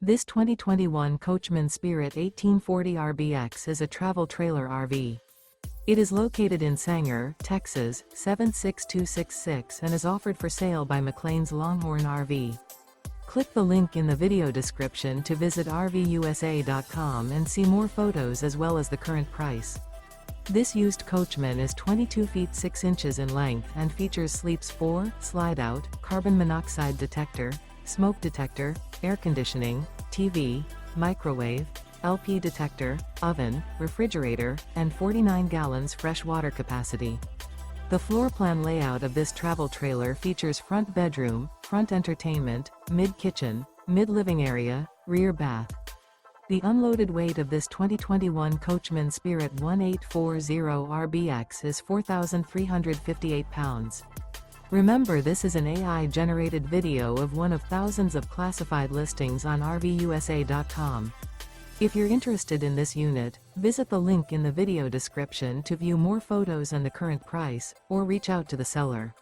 This 2021 Coachmen Spirit 1840 RBX is a travel trailer RV. It is located in Sanger, Texas, 76266 and is offered for sale by McClain's Longhorn RV. Click the link in the video description to visit RVUSA.com and see more photos as well as the current price. This used Coachman is 22 feet 6 inches in length and features sleeps 4, Slideout, carbon monoxide detector, smoke detector, air conditioning, TV, microwave, LP detector, oven, refrigerator, and 49 gallons fresh water capacity. The floor plan layout of this travel trailer features front bedroom, front entertainment, mid-kitchen, mid-living area, rear bath. The unloaded weight of this 2021 Coachmen Spirit 1840 RBX is 4,358 pounds. Remember, this is an AI-generated video of one of thousands of classified listings on RVUSA.com. If you're interested in this unit, visit the link in the video description to view more photos and the current price, or reach out to the seller.